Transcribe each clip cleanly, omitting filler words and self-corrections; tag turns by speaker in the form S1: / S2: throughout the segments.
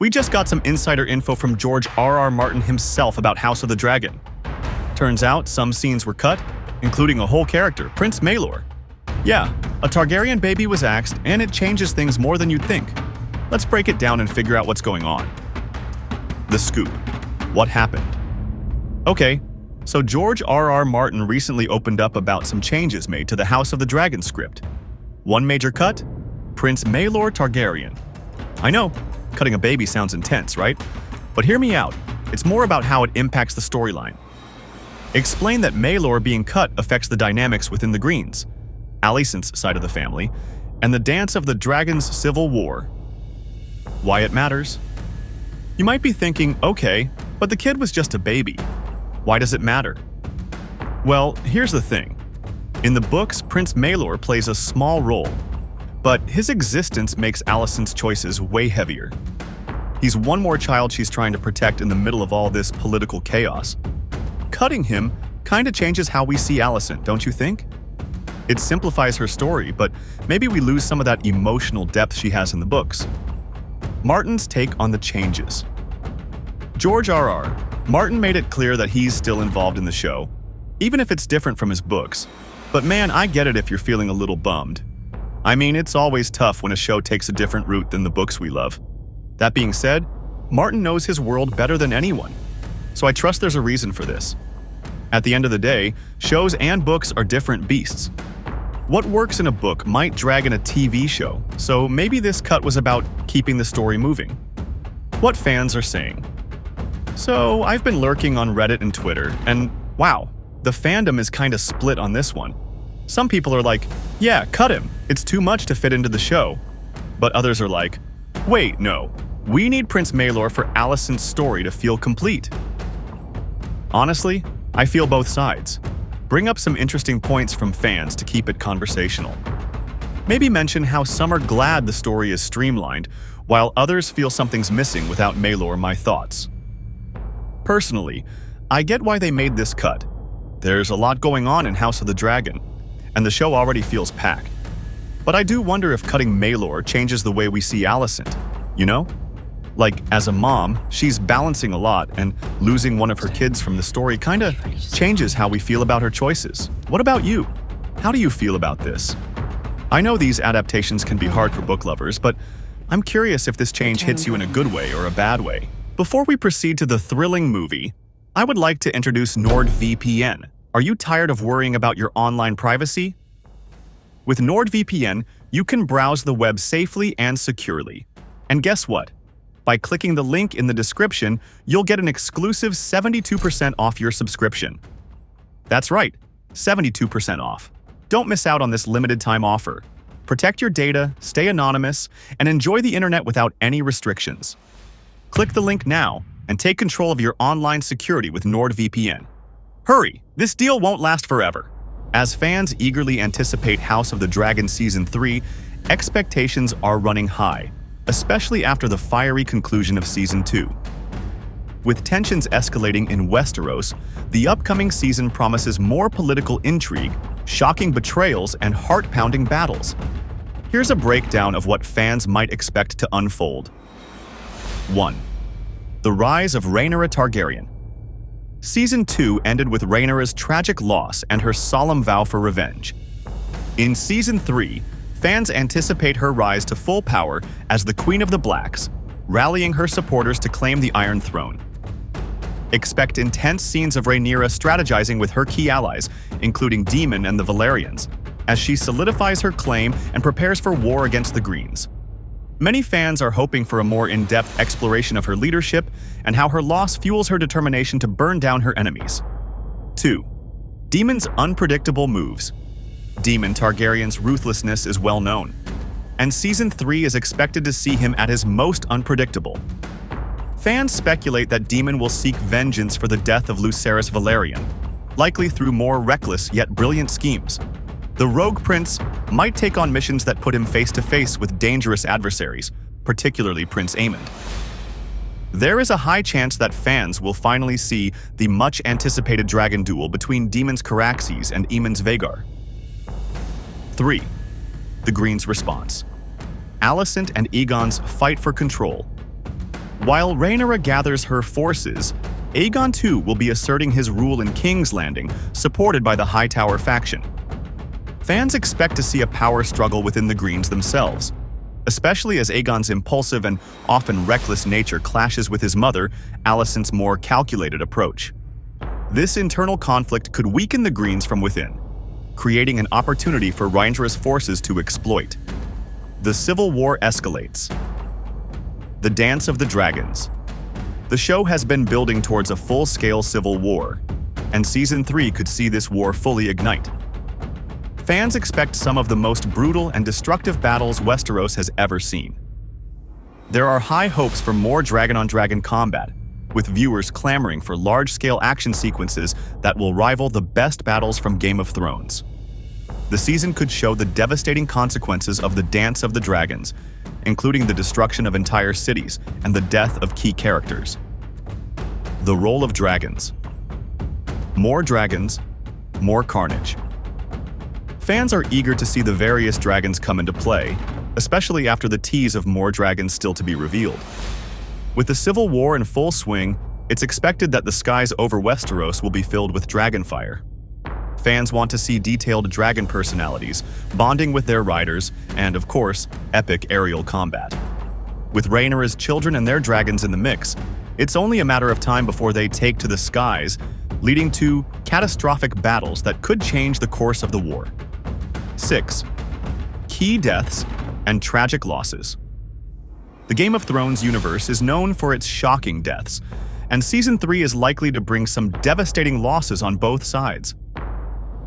S1: We just got some insider info from George R.R. Martin himself about House of the Dragon. Turns out some scenes were cut, including a whole character, Prince Maelor. Yeah, a Targaryen baby was axed, and it changes things more than you'd think. Let's break it down and figure out what's going on. The scoop. What happened? Okay, so George R.R. Martin recently opened up about some changes made to the House of the Dragon script. One major cut? Prince Maelor Targaryen. I know, cutting a baby sounds intense, right? But hear me out. It's more about how it impacts the storyline. Explain that Maelor being cut affects the dynamics within the Greens, Alicent's side of the family, and the Dance of the Dragon's civil war. Why it matters? You might be thinking, okay, but the kid was just a baby. Why does it matter? Well, here's the thing. In the books, Prince Maelor plays a small role, but his existence makes Alicent's choices way heavier. He's one more child she's trying to protect in the middle of all this political chaos. Cutting him kinda changes how we see Alicent, don't you think? It simplifies her story, but maybe we lose some of that emotional depth she has in the books. Martin's take on the changes. George R.R. Martin made it clear that he's still involved in the show, even if it's different from his books. But man, I get it if you're feeling a little bummed. I mean, it's always tough when a show takes a different route than the books we love. That being said, Martin knows his world better than anyone, so I trust there's a reason for this. At the end of the day, shows and books are different beasts. What works in a book might drag in a TV show, so maybe this cut was about keeping the story moving. What fans are saying. So, I've been lurking on Reddit and Twitter, and wow, the fandom is kinda split on this one. Some people are like, yeah, cut him, it's too much to fit into the show. But others are like, wait, no, we need Prince Maelor for Alicent's story to feel complete. Honestly, I feel both sides. Bring up some interesting points from fans to keep it conversational. Maybe mention how some are glad the story is streamlined, while others feel something's missing without Maelor. My thoughts. Personally, I get why they made this cut. There's a lot going on in House of the Dragon, and the show already feels packed. But I do wonder if cutting Maelor changes the way we see Alicent, you know? Like, as a mom, she's balancing a lot, and losing one of her kids from the story kinda changes how we feel about her choices. What about you? How do you feel about this? I know these adaptations can be hard for book lovers, but I'm curious if this change hits you in a good way or a bad way. Before we proceed to the thrilling movie, I would like to introduce NordVPN. Are you tired of worrying about your online privacy? With NordVPN, you can browse the web safely and securely. And guess what? By clicking the link in the description, you'll get an exclusive 72% off your subscription. That's right, 72% off. Don't miss out on this limited-time offer. Protect your data, stay anonymous, and enjoy the internet without any restrictions. Click the link now and take control of your online security with NordVPN. Hurry, this deal won't last forever. As fans eagerly anticipate House of the Dragon Season 3, expectations are running high, especially after the fiery conclusion of Season 2. With tensions escalating in Westeros, the upcoming season promises more political intrigue, shocking betrayals, and heart-pounding battles. Here's a breakdown of what fans might expect to unfold. 1. The rise of Rhaenyra Targaryen. Season 2 ended with Rhaenyra's tragic loss and her solemn vow for revenge. In Season 3, fans anticipate her rise to full power as the Queen of the Blacks, rallying her supporters to claim the Iron Throne. Expect intense scenes of Rhaenyra strategizing with her key allies, including Daemon and the Valyrians, as she solidifies her claim and prepares for war against the Greens. Many fans are hoping for a more in-depth exploration of her leadership and how her loss fuels her determination to burn down her enemies. 2. Daemon's unpredictable moves. Daemon Targaryen's ruthlessness is well known, and Season 3 is expected to see him at his most unpredictable. Fans speculate that Daemon will seek vengeance for the death of Lucerys Velaryon, likely through more reckless yet brilliant schemes. The rogue prince might take on missions that put him face-to-face with dangerous adversaries, particularly Prince Aemond. There is a high chance that fans will finally see the much-anticipated dragon duel between Daemon's Caraxes and Aemond's Vhagar. 3. The Greens' response. Alicent and Aegon's fight for control. While Rhaenyra gathers her forces, Aegon too will be asserting his rule in King's Landing, supported by the Hightower faction. Fans expect to see a power struggle within the Greens themselves, especially as Aegon's impulsive and often reckless nature clashes with his mother, Alicent's more calculated approach. This internal conflict could weaken the Greens from within, creating an opportunity for Rhaenyra's forces to exploit. The civil war escalates. The Dance of the Dragons. The show has been building towards a full-scale civil war, and Season 3 could see this war fully ignite. Fans expect some of the most brutal and destructive battles Westeros has ever seen. There are high hopes for more dragon-on-dragon combat, with viewers clamoring for large-scale action sequences that will rival the best battles from Game of Thrones. The season could show the devastating consequences of the Dance of the Dragons, including the destruction of entire cities and the death of key characters. The role of dragons. More dragons, more carnage. Fans are eager to see the various dragons come into play, especially after the tease of more dragons still to be revealed. With the Civil War in full swing, it's expected that the skies over Westeros will be filled with dragonfire. Fans want to see detailed dragon personalities, bonding with their riders, and, of course, epic aerial combat. With Rhaenyra's children and their dragons in the mix, it's only a matter of time before they take to the skies, leading to catastrophic battles that could change the course of the war. 6. Key deaths and tragic losses. The Game of Thrones universe is known for its shocking deaths, and Season 3 is likely to bring some devastating losses on both sides.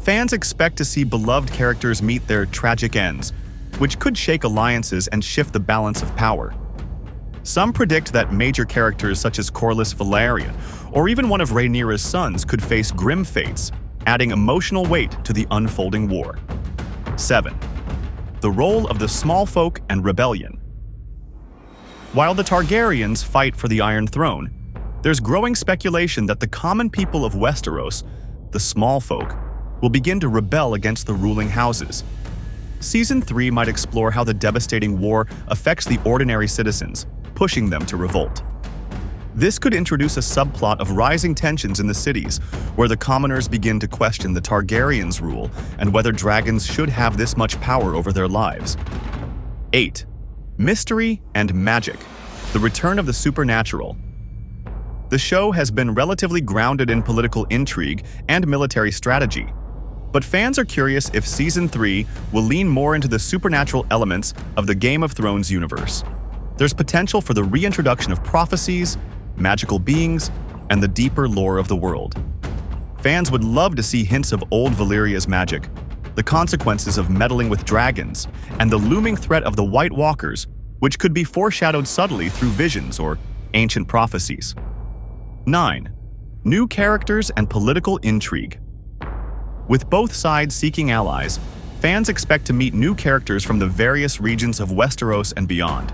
S1: Fans expect to see beloved characters meet their tragic ends, which could shake alliances and shift the balance of power. Some predict that major characters such as Corlys Velaryon, or even one of Rhaenyra's sons, could face grim fates, adding emotional weight to the unfolding war. 7. The role of the Smallfolk and rebellion. While the Targaryens fight for the Iron Throne, there's growing speculation that the common people of Westeros, the Smallfolk, will begin to rebel against the ruling houses. Season 3 might explore how the devastating war affects the ordinary citizens, pushing them to revolt. This could introduce a subplot of rising tensions in the cities, where the commoners begin to question the Targaryens' rule and whether dragons should have this much power over their lives. 8. Mystery and magic. The return of the supernatural. The show has been relatively grounded in political intrigue and military strategy, but fans are curious if Season 3 will lean more into the supernatural elements of the Game of Thrones universe. There's potential for the reintroduction of prophecies, magical beings, and the deeper lore of the world. Fans would love to see hints of old Valyria's magic, the consequences of meddling with dragons, and the looming threat of the White Walkers, which could be foreshadowed subtly through visions or ancient prophecies. 9. New characters and political intrigue. With both sides seeking allies, fans expect to meet new characters from the various regions of Westeros and beyond.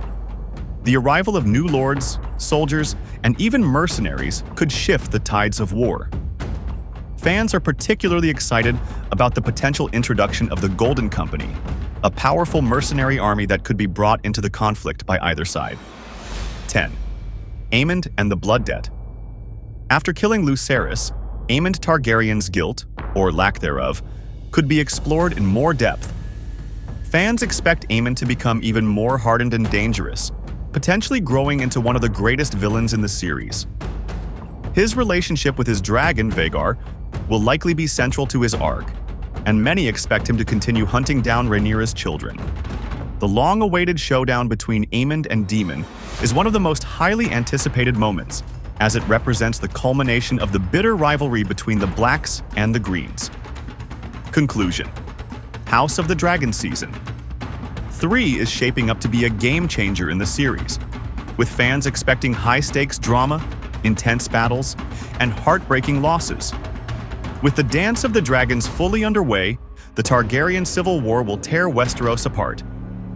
S1: The arrival of new lords, soldiers, and even mercenaries could shift the tides of war. Fans are particularly excited about the potential introduction of the Golden Company, a powerful mercenary army that could be brought into the conflict by either side. 10. Aemond and the Blood Debt. After killing Lucerys, Aemond Targaryen's guilt, or lack thereof, could be explored in more depth. Fans expect Aemond to become even more hardened and dangerous, potentially growing into one of the greatest villains in the series. His relationship with his dragon, Vhagar, will likely be central to his arc, and many expect him to continue hunting down Rhaenyra's children. The long-awaited showdown between Aemond and Daemon is one of the most highly anticipated moments, as it represents the culmination of the bitter rivalry between the Blacks and the Greens. Conclusion. House of the Dragon Season 3 is shaping up to be a game-changer in the series, with fans expecting high-stakes drama, intense battles, and heartbreaking losses. With the Dance of the Dragons fully underway, the Targaryen Civil War will tear Westeros apart,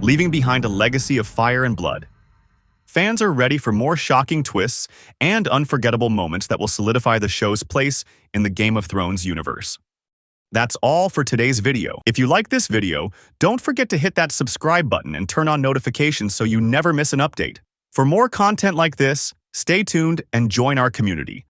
S1: leaving behind a legacy of fire and blood. Fans are ready for more shocking twists and unforgettable moments that will solidify the show's place in the Game of Thrones universe. That's all for today's video. If you like this video, don't forget to hit that subscribe button and turn on notifications so you never miss an update. For more content like this, Stay tuned and join our community.